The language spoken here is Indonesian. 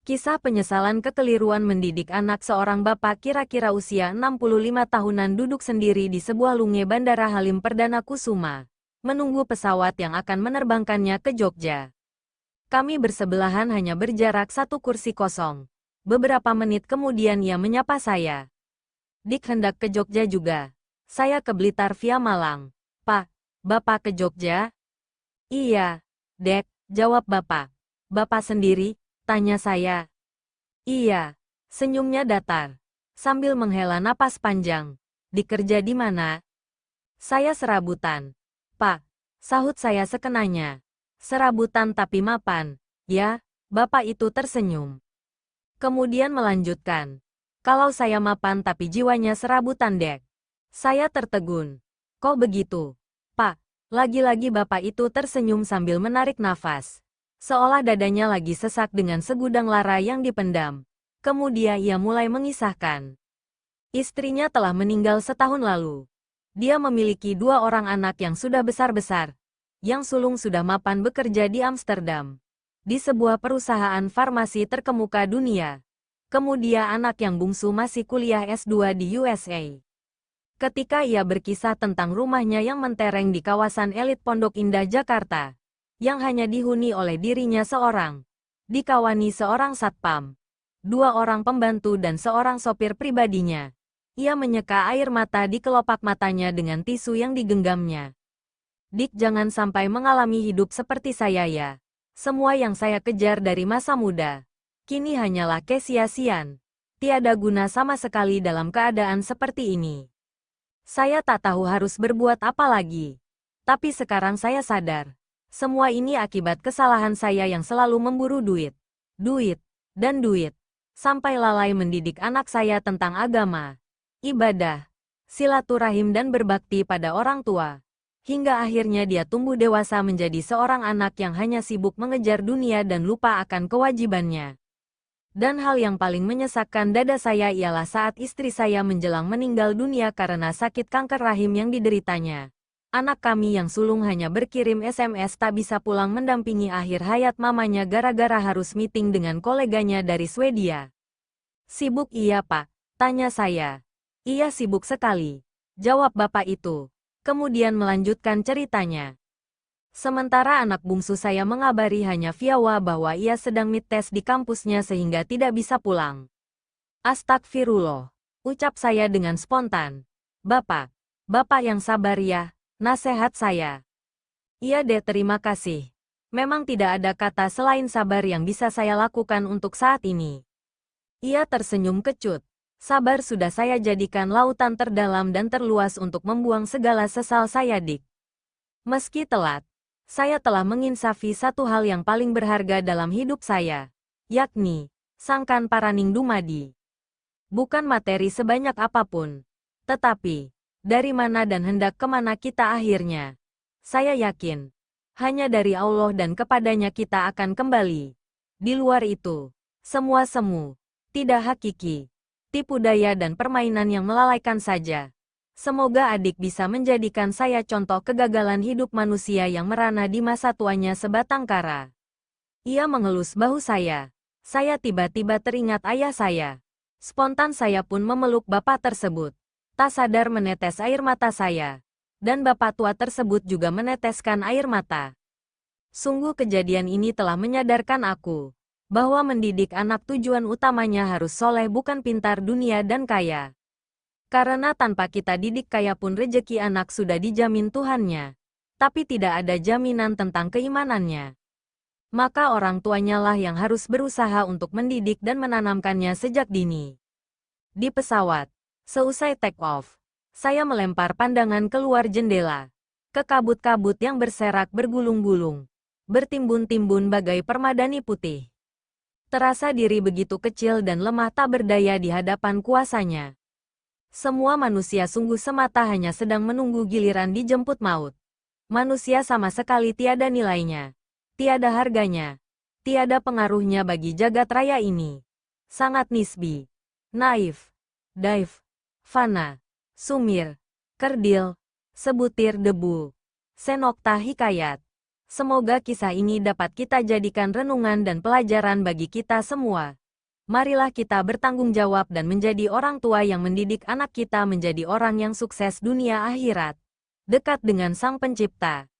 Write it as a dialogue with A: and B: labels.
A: Kisah penyesalan kekeliruan mendidik anak seorang bapak kira-kira usia 65 tahunan duduk sendiri di sebuah lunge Bandara Halim Perdana Kusuma, menunggu pesawat yang akan menerbangkannya ke Jogja. Kami bersebelahan hanya berjarak satu kursi kosong. Beberapa menit kemudian ia menyapa saya. Dik hendak ke Jogja juga. Saya ke Blitar via Malang. Pak, Bapak ke Jogja? Iya, Dek, jawab Bapak. Bapak sendiri? Tanya saya. Iya, senyumnya datar. Sambil menghela napas panjang. Dikerja di mana? Saya serabutan. Pak, sahut saya sekenanya. Serabutan tapi mapan. Ya, Bapak itu tersenyum. Kemudian melanjutkan. Kalau saya mapan tapi jiwanya serabutan, Dek. Saya tertegun. Kok begitu? Pak, lagi-lagi Bapak itu tersenyum sambil menarik nafas. Seolah dadanya lagi sesak dengan segudang lara yang dipendam. Kemudian ia mulai mengisahkan. Istrinya telah meninggal setahun lalu. Dia memiliki 2 orang anak yang sudah besar-besar. Yang sulung sudah mapan bekerja di Amsterdam. Di sebuah perusahaan farmasi terkemuka dunia. Kemudian anak yang bungsu masih kuliah S2 di USA. Ketika ia berkisah tentang rumahnya yang mentereng di kawasan elit Pondok Indah, Jakarta, yang hanya dihuni oleh dirinya seorang, dikawani seorang satpam, 2 orang pembantu dan seorang sopir pribadinya. Ia menyeka air mata di kelopak matanya dengan tisu yang digenggamnya. Dik, jangan sampai mengalami hidup seperti saya ya. Semua yang saya kejar dari masa muda, kini hanyalah kesia-siaan. Tiada guna sama sekali dalam keadaan seperti ini. Saya tak tahu harus berbuat apa lagi. Tapi sekarang saya sadar. Semua ini akibat kesalahan saya yang selalu memburu duit. Duit, dan duit. Sampai lalai mendidik anak saya tentang agama, ibadah, silaturahim dan berbakti pada orang tua. Hingga akhirnya dia tumbuh dewasa menjadi seorang anak yang hanya sibuk mengejar dunia dan lupa akan kewajibannya. Dan hal yang paling menyesakkan dada saya ialah saat istri saya menjelang meninggal dunia karena sakit kanker rahim yang dideritanya. Anak kami yang sulung hanya berkirim SMS tak bisa pulang mendampingi akhir hayat mamanya gara-gara harus meeting dengan koleganya dari Swedia. Sibuk iya Pak, tanya saya. Iya sibuk sekali, jawab bapak itu. Kemudian melanjutkan ceritanya. Sementara anak bungsu saya mengabari hanya via WA bahwa ia sedang mid-tes di kampusnya sehingga tidak bisa pulang. Astagfirullah, ucap saya dengan spontan. Bapak yang sabar ya. Nasihat saya. Iya deh, terima kasih. Memang tidak ada kata selain sabar yang bisa saya lakukan untuk saat ini. Ia tersenyum kecut. Sabar sudah saya jadikan lautan terdalam dan terluas untuk membuang segala sesal saya, Dik. Meski telat, saya telah menginsafi satu hal yang paling berharga dalam hidup saya, yakni Sangkan Paraning Dumadi. Bukan materi sebanyak apapun, tetapi dari mana dan hendak kemana kita akhirnya. Saya yakin, hanya dari Allah dan kepadanya kita akan kembali. Di luar itu, semua semu, tidak hakiki, tipu daya dan permainan yang melalaikan saja. Semoga adik bisa menjadikan saya contoh kegagalan hidup manusia yang merana di masa tuanya sebatang kara. Ia mengelus bahu saya. Saya tiba-tiba teringat ayah saya. Spontan saya pun memeluk bapak tersebut. Tak sadar menetes air mata saya. Dan bapak tua tersebut juga meneteskan air mata. Sungguh kejadian ini telah menyadarkan aku bahwa mendidik anak tujuan utamanya harus soleh bukan pintar dunia dan kaya. Karena tanpa kita didik kaya pun rejeki anak sudah dijamin Tuhannya. Tapi tidak ada jaminan tentang keimanannya. Maka orang tuanya lah yang harus berusaha untuk mendidik dan menanamkannya sejak dini. Di pesawat, seusai take off, saya melempar pandangan keluar jendela, ke kabut-kabut yang berserak bergulung-gulung, bertimbun-timbun bagai permadani putih. Terasa diri begitu kecil dan lemah tak berdaya di hadapan kuasanya. Semua manusia sungguh semata hanya sedang menunggu giliran dijemput maut. Manusia sama sekali tiada nilainya, tiada harganya, tiada pengaruhnya bagi jagat raya ini. Sangat nisbi, naif, daif, fana, sumir, kerdil, sebutir debu, senokta hikayat. Semoga kisah ini dapat kita jadikan renungan dan pelajaran bagi kita semua. Marilah kita bertanggung jawab dan menjadi orang tua yang mendidik anak kita menjadi orang yang sukses dunia akhirat, dekat dengan Sang Pencipta.